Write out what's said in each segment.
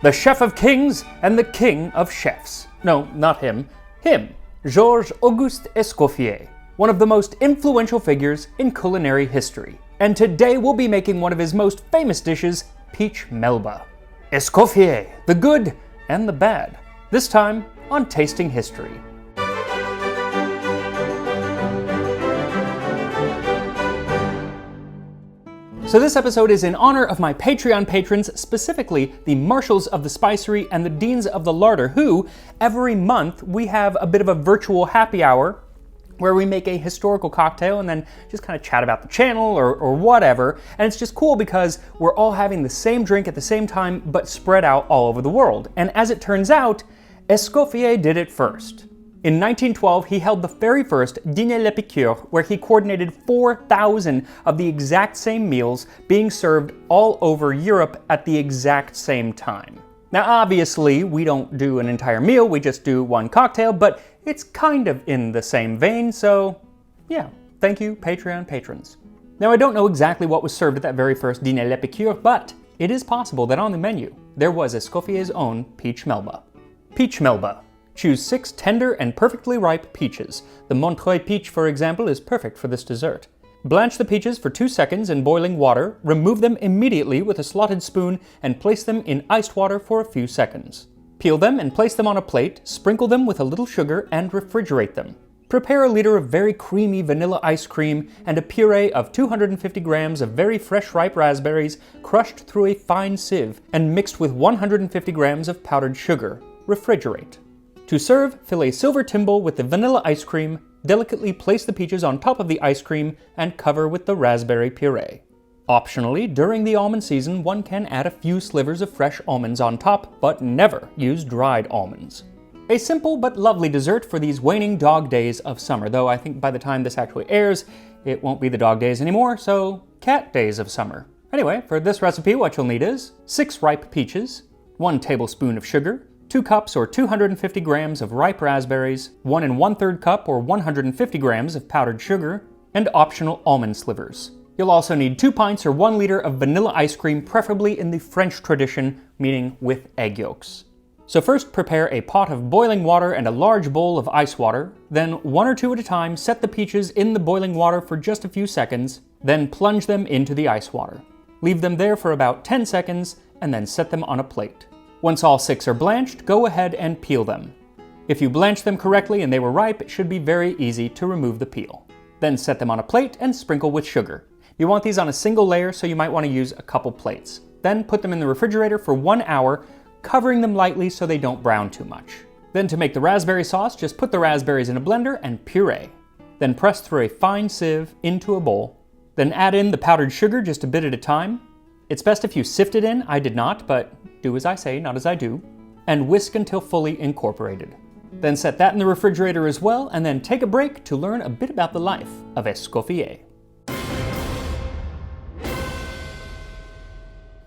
The chef of kings and the king of chefs. No, not him. Him, Georges Auguste Escoffier, one of the most influential figures in culinary history. And today we'll be making one of his most famous dishes, peach melba. Escoffier, the good and the bad. This time on Tasting History. So this episode is in honor of my Patreon patrons, specifically the Marshals of the Spicery and the Deans of the Larder, who, every month, we have a bit of a virtual happy hour where we make a historical cocktail and then just kind of chat about the channel or whatever. And it's just cool because we're all having the same drink at the same time, but spread out all over the world. And as it turns out, Escoffier did it first. In 1912, he held the very first Dîner l'Épicure, where he coordinated 4,000 of the exact same meals being served all over Europe at the exact same time. Now obviously, we don't do an entire meal, we just do one cocktail, but it's kind of in the same vein, so yeah, thank you, Patreon patrons. Now I don't know exactly what was served at that very first Dîner l'Épicure, but it is possible that on the menu, there was Escoffier's own peach melba. Peach melba. Choose 6 tender and perfectly ripe peaches. The Montreuil peach, for example, is perfect for this dessert. Blanch the peaches for 2 seconds in boiling water, remove them immediately with a slotted spoon, and place them in iced water for a few seconds. Peel them and place them on a plate, sprinkle them with a little sugar, and refrigerate them. Prepare a liter of very creamy vanilla ice cream and a puree of 250 grams of very fresh ripe raspberries crushed through a fine sieve and mixed with 150 grams of powdered sugar. Refrigerate. To serve, fill a silver timbale with the vanilla ice cream, delicately place the peaches on top of the ice cream, and cover with the raspberry puree. Optionally, during the almond season, one can add a few slivers of fresh almonds on top, but never use dried almonds. A simple but lovely dessert for these waning dog days of summer, though I think by the time this actually airs, it won't be the dog days anymore, so cat days of summer. Anyway, for this recipe, what you'll need is 6 ripe peaches, 1 tablespoon of sugar, 2 cups or 250 grams of ripe raspberries, 1 1/3 cup or 150 grams of powdered sugar, and optional almond slivers. You'll also need 2 pints or 1 liter of vanilla ice cream, preferably in the French tradition, meaning with egg yolks. So first prepare a pot of boiling water and a large bowl of ice water, then 1 or 2 at a time set the peaches in the boiling water for just a few seconds, then plunge them into the ice water. Leave them there for about 10 seconds and then set them on a plate. Once all 6 are blanched, go ahead and peel them. If you blanched them correctly and they were ripe, it should be very easy to remove the peel. Then set them on a plate and sprinkle with sugar. You want these on a single layer, so you might want to use a couple plates. Then put them in the refrigerator for 1 hour, covering them lightly so they don't brown too much. Then to make the raspberry sauce, just put the raspberries in a blender and puree. Then press through a fine sieve into a bowl. Then add in the powdered sugar just a bit at a time. It's best if you sift it in, I did not, but do as I say, not as I do, and whisk until fully incorporated. Then set that in the refrigerator as well, and then take a break to learn a bit about the life of Escoffier.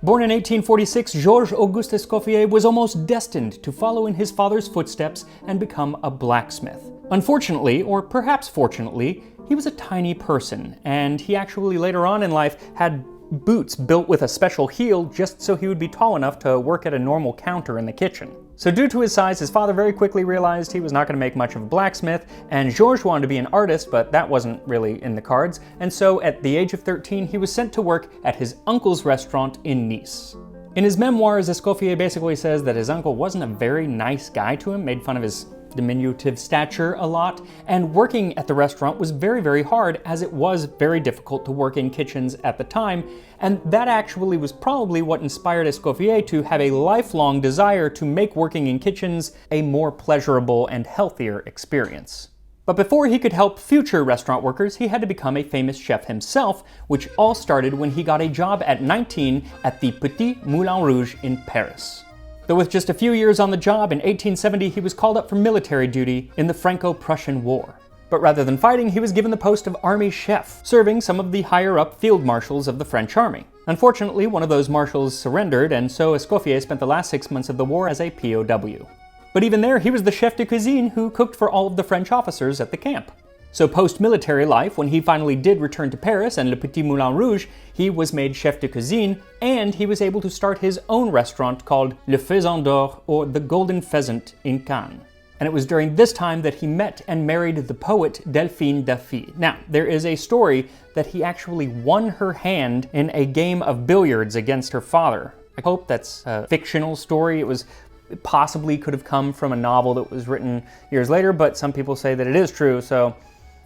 Born in 1846, Georges Auguste Escoffier was almost destined to follow in his father's footsteps and become a blacksmith. Unfortunately, or perhaps fortunately, he was a tiny person, and he actually later on in life had boots built with a special heel just so he would be tall enough to work at a normal counter in the kitchen. So due to his size, his father very quickly realized he was not going to make much of a blacksmith, and Georges wanted to be an artist, but that wasn't really in the cards, and so at the age of 13 he was sent to work at his uncle's restaurant in Nice. In his memoirs, Escoffier basically says that his uncle wasn't a very nice guy to him, made fun of his diminutive stature a lot, and working at the restaurant was very, very hard, as it was very difficult to work in kitchens at the time, and that actually was probably what inspired Escoffier to have a lifelong desire to make working in kitchens a more pleasurable and healthier experience. But before he could help future restaurant workers, he had to become a famous chef himself, which all started when he got a job at 19 at the Petit Moulin Rouge in Paris. Though with just a few years on the job, in 1870 he was called up for military duty in the Franco-Prussian War. But rather than fighting, he was given the post of army chef, serving some of the higher-up field marshals of the French army. Unfortunately, one of those marshals surrendered, and so Escoffier spent the last 6 months of the war as a POW. But even there, he was the chef de cuisine who cooked for all of the French officers at the camp. So post-military life, when he finally did return to Paris and Le Petit Moulin Rouge, he was made chef de cuisine, and he was able to start his own restaurant called Le Faisan d'Or, or the Golden Pheasant, in Cannes. And it was during this time that he met and married the poet Delphine Daffy. Now, there is a story that he actually won her hand in a game of billiards against her father. I hope that's a fictional story. It possibly could have come from a novel that was written years later, but some people say that it is true, so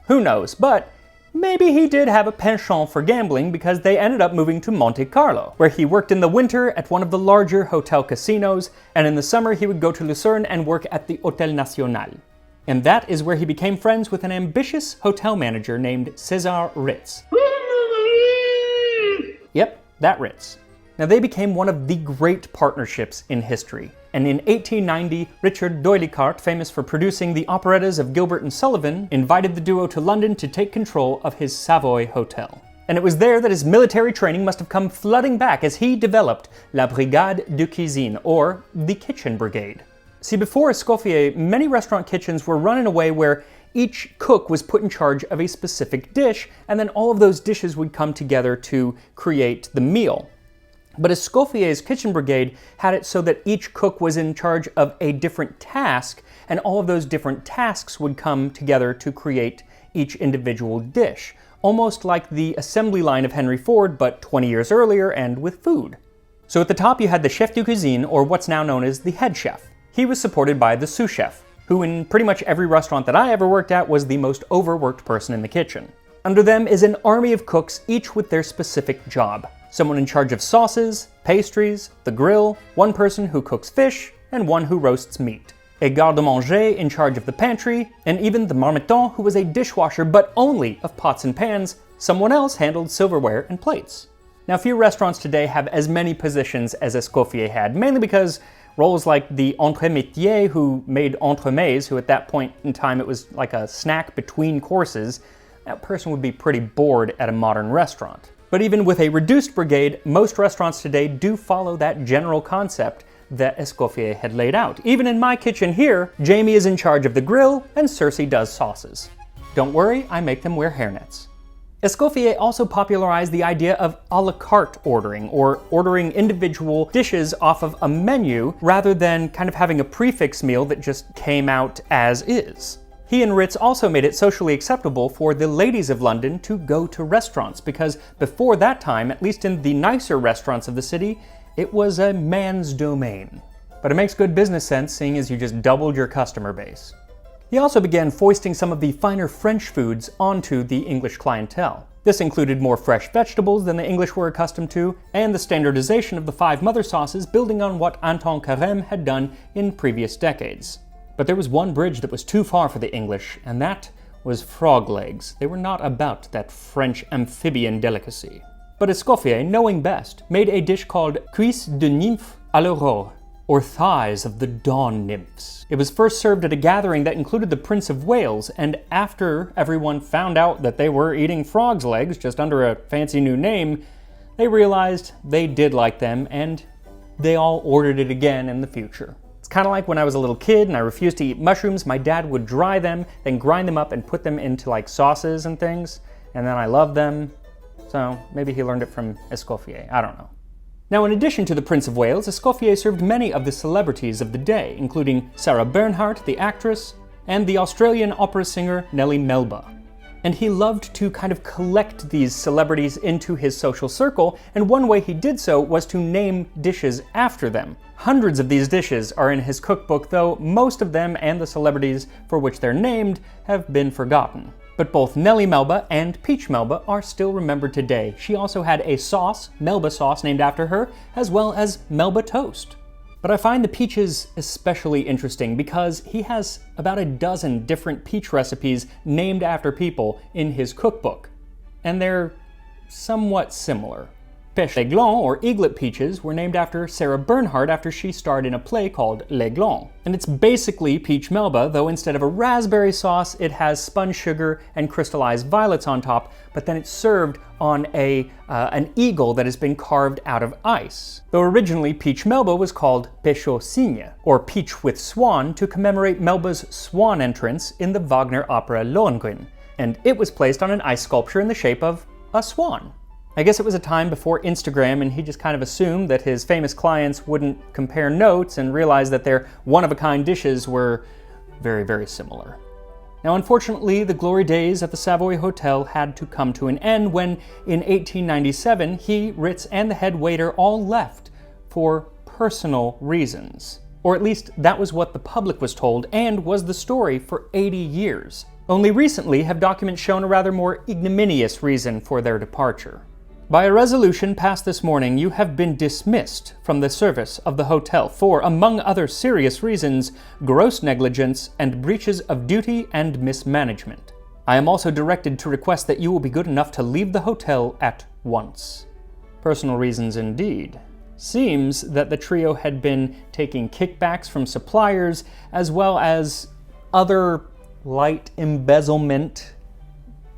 who knows? But maybe he did have a penchant for gambling because they ended up moving to Monte Carlo, where he worked in the winter at one of the larger hotel casinos, and in the summer he would go to Lucerne and work at the Hôtel National. And that is where he became friends with an ambitious hotel manager named César Ritz. Yep, that Ritz. Now they became one of the great partnerships in history. And in 1890, Richard d'Oylicart, famous for producing the operettas of Gilbert and Sullivan, invited the duo to London to take control of his Savoy Hotel. And it was there that his military training must have come flooding back as he developed La Brigade de Cuisine, or the Kitchen Brigade. See, before Escoffier, many restaurant kitchens were run in a way where each cook was put in charge of a specific dish, and then all of those dishes would come together to create the meal. But Escoffier's Kitchen Brigade had it so that each cook was in charge of a different task, and all of those different tasks would come together to create each individual dish. Almost like the assembly line of Henry Ford, but 20 years earlier and with food. So at the top you had the chef de cuisine, or what's now known as the head chef. He was supported by the sous chef, who in pretty much every restaurant that I ever worked at was the most overworked person in the kitchen. Under them is an army of cooks, each with their specific job. Someone in charge of sauces, pastries, the grill, one person who cooks fish, and one who roasts meat. A garde-manger in charge of the pantry, and even the marmiton who was a dishwasher but only of pots and pans. Someone else handled silverware and plates. Now few restaurants today have as many positions as Escoffier had, mainly because roles like the entremetier who made entremets, who at that point in time it was like a snack between courses, that person would be pretty bored at a modern restaurant. But even with a reduced brigade, most restaurants today do follow that general concept that Escoffier had laid out. Even in my kitchen here, Jamie is in charge of the grill and Cersei does sauces. Don't worry, I make them wear hairnets. Escoffier also popularized the idea of a la carte ordering, or ordering individual dishes off of a menu rather than kind of having a prefix meal that just came out as is. He and Ritz also made it socially acceptable for the ladies of London to go to restaurants, because before that time, at least in the nicer restaurants of the city, it was a man's domain. But it makes good business sense, seeing as you just doubled your customer base. He also began foisting some of the finer French foods onto the English clientele. This included more fresh vegetables than the English were accustomed to, and the standardization of the 5 mother sauces, building on what Anton Carême had done in previous decades. But there was one bridge that was too far for the English, and that was frog legs. They were not about that French amphibian delicacy. But Escoffier, knowing best, made a dish called cuisses de nymphes à l'aurore, or thighs of the dawn nymphs. It was first served at a gathering that included the Prince of Wales, and after everyone found out that they were eating frog's legs just under a fancy new name, they realized they did like them, and they all ordered it again in the future. It's kind of like when I was a little kid and I refused to eat mushrooms, my dad would dry them, then grind them up and put them into like sauces and things, and then I loved them. So maybe he learned it from Escoffier, I don't know. Now, in addition to the Prince of Wales, Escoffier served many of the celebrities of the day, including Sarah Bernhardt, the actress, and the Australian opera singer Nellie Melba. And he loved to kind of collect these celebrities into his social circle, and one way he did so was to name dishes after them. Hundreds of these dishes are in his cookbook, though most of them and the celebrities for which they're named have been forgotten. But both Nellie Melba and Peach Melba are still remembered today. She also had a sauce, Melba sauce, named after her, as well as Melba toast. But I find the peaches especially interesting because he has about a dozen different peach recipes named after people in his cookbook, and they're somewhat similar. Pêche l'Aiglon, or eaglet peaches, were named after Sarah Bernhardt after she starred in a play called L'Aiglon. And it's basically peach Melba, though instead of a raspberry sauce, it has spun sugar and crystallized violets on top, but then it's served on an eagle that has been carved out of ice. Though originally peach Melba was called Pêche au Cygne, or peach with swan, to commemorate Melba's swan entrance in the Wagner opera Lohengrin. and it was placed on an ice sculpture in the shape of a swan. I guess it was a time before Instagram, and he just kind of assumed that his famous clients wouldn't compare notes and realize that their one-of-a-kind dishes were very, very similar. Now, unfortunately, the glory days at the Savoy Hotel had to come to an end when, in 1897, he, Ritz, and the head waiter all left for personal reasons. Or at least that was what the public was told, and was the story for 80 years. Only recently have documents shown a rather more ignominious reason for their departure. By a resolution passed this morning, you have been dismissed from the service of the hotel for, among other serious reasons, gross negligence and breaches of duty and mismanagement. I am also directed to request that you will be good enough to leave the hotel at once. Personal reasons indeed. Seems that the trio had been taking kickbacks from suppliers as well as other light embezzlement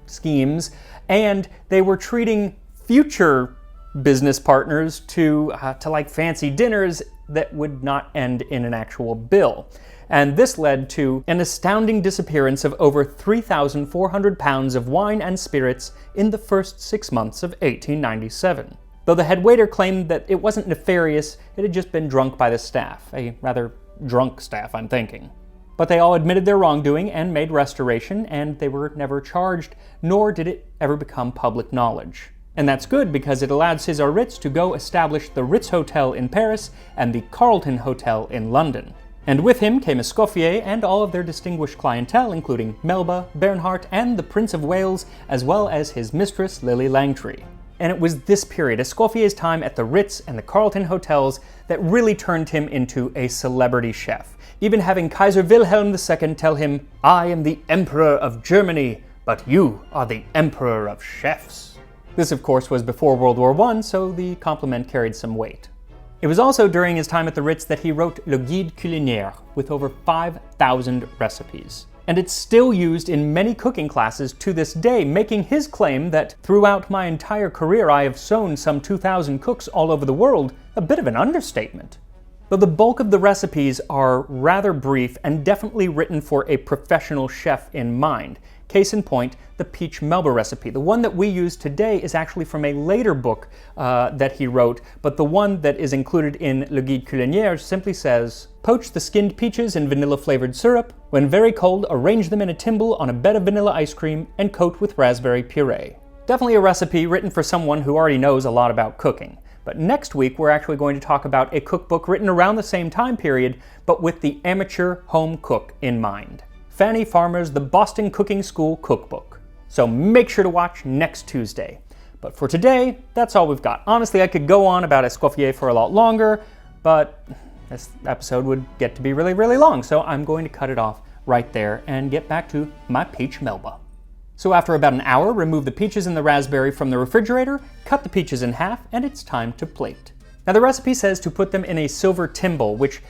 schemes, and they were treating future business partners to like fancy dinners that would not end in an actual bill. And this led to an astounding disappearance of over 3,400 pounds of wine and spirits in the first 6 months of 1897. Though the head waiter claimed that it wasn't nefarious, it had just been drunk by the staff. A rather drunk staff, I'm thinking. But they all admitted their wrongdoing and made restoration, and they were never charged, nor did it ever become public knowledge. And that's good because it allowed César Ritz to go establish the Ritz Hotel in Paris and the Carlton Hotel in London. And with him came Escoffier and all of their distinguished clientele, including Melba, Bernhardt, and the Prince of Wales, as well as his mistress, Lily Langtry. And it was this period, Escoffier's time at the Ritz and the Carlton hotels, that really turned him into a celebrity chef, even having Kaiser Wilhelm II tell him, "I am the Emperor of Germany, but you are the Emperor of Chefs." This, of course, was before World War I, so the compliment carried some weight. It was also during his time at the Ritz that he wrote Le Guide Culinaire, with over 5,000 recipes. And it's still used in many cooking classes to this day, making his claim that throughout my entire career I have sewn some 2,000 cooks all over the world a bit of an understatement. Though the bulk of the recipes are rather brief and definitely written for a professional chef in mind. Case in point, the peach Melba recipe. The one that we use today is actually from a later book that he wrote, but the one that is included in Le Guide Culinaire simply says, "Poach the skinned peaches in vanilla-flavored syrup. When very cold, arrange them in a timbale on a bed of vanilla ice cream and coat with raspberry puree." Definitely a recipe written for someone who already knows a lot about cooking. But next week, we're actually going to talk about a cookbook written around the same time period, but with the amateur home cook in mind. Fanny Farmer's The Boston Cooking School Cookbook. So make sure to watch next Tuesday. But for today, that's all we've got. Honestly, I could go on about Escoffier for a lot longer, but this episode would get to be really, really long, so I'm going to cut it off right there and get back to my peach Melba. So after about an hour, remove the peaches and the raspberry from the refrigerator, cut the peaches in half, and it's time to plate. Now the recipe says to put them in a silver timbale, which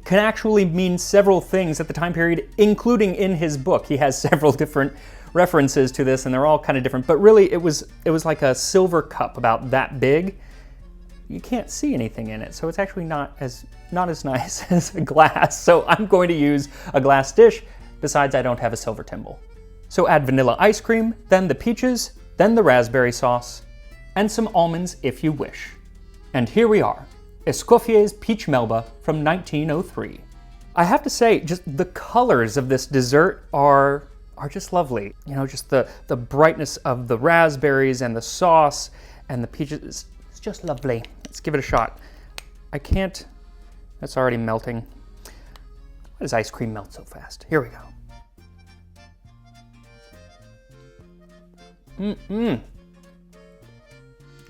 can actually mean several things at the time period, including in his book. He has several different references to this, and they're all kind of different, but really it was like a silver cup about that big. You can't see anything in it, so it's actually not as nice as a glass. So I'm going to use a glass dish. Besides, I don't have a silver timbale. So add vanilla ice cream, then the peaches, then the raspberry sauce, and some almonds if you wish. And here we are, Escoffier's Peach Melba from 1903. I have to say, just the colors of this dessert are just lovely. You know, just the brightness of the raspberries and the sauce and the peaches. It's just lovely. Let's give it a shot. I can't, that's already melting. Why does ice cream melt so fast? Here we go.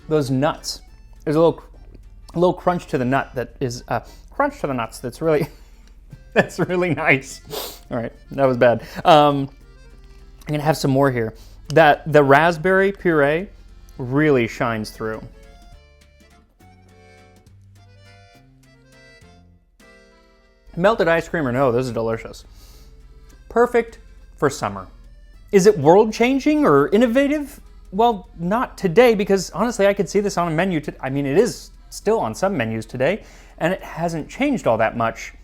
Those nuts. There's a little crunch to the nut that is crunch to the nuts. That's really that's really nice. All right, that was bad. I'm gonna have some more here. That the raspberry puree really shines through. Melted ice cream or no, this is delicious. Perfect for summer. Is it world-changing or innovative? Well, not today, because honestly, I could see this on a menu. I mean, it is still on some menus today, and it hasn't changed all that much.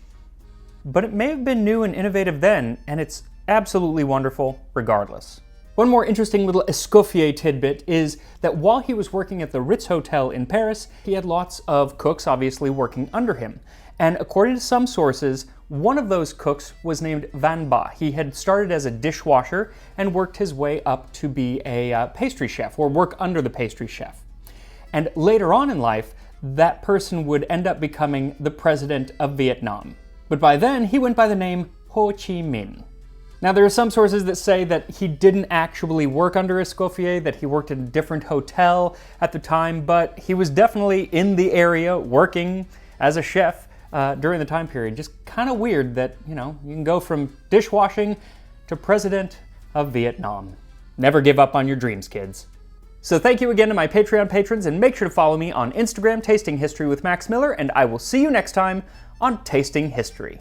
But it may have been new and innovative then, and it's absolutely wonderful regardless. One more interesting little Escoffier tidbit is that while he was working at the Ritz Hotel in Paris, he had lots of cooks obviously working under him. And according to some sources, one of those cooks was named Van Ba. He had started as a dishwasher and worked his way up to be a pastry chef, or work under the pastry chef. And later on in life, that person would end up becoming the president of Vietnam. But by then, he went by the name Ho Chi Minh. Now, there are some sources that say that he didn't actually work under Escoffier, that he worked in a different hotel at the time, but he was definitely in the area working as a chef during the time period. Just kind of weird that, you can go from dishwashing to president of Vietnam. Never give up on your dreams, kids. So thank you again to my Patreon patrons, and make sure to follow me on Instagram, Tasting History with Max Miller, and I will see you next time on Tasting History.